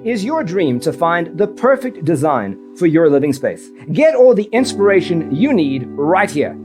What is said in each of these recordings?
is your dream to find the perfect design for your living space? Get all the inspiration you need right here.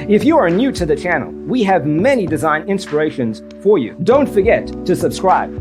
If you are new to the channel, we have many design inspirations for you. Don't forget to subscribe.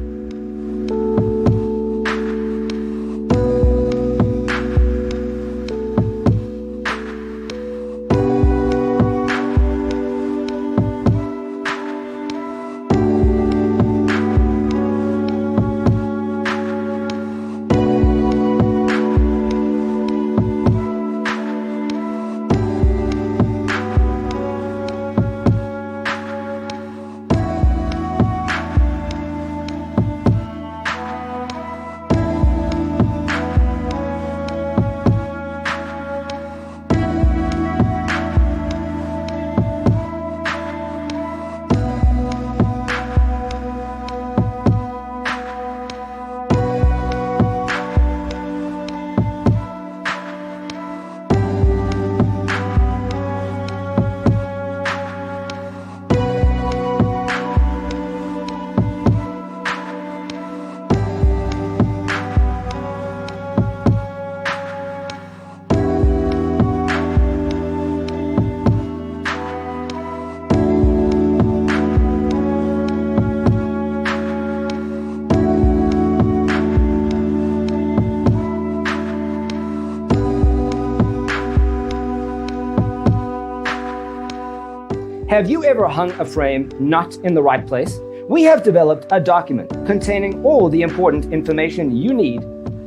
Have you ever hung a frame not in the right place? We have developed a document containing all the important information you need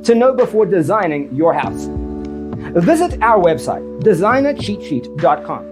to know before designing your house. Visit our website, designercheatsheet.com.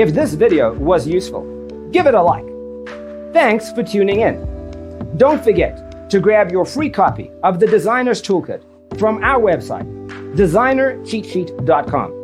If this video was useful, give it a like. Thanks for tuning in. Don't forget to grab your free copy of the Designer's Toolkit from our website, designercheatsheet.com.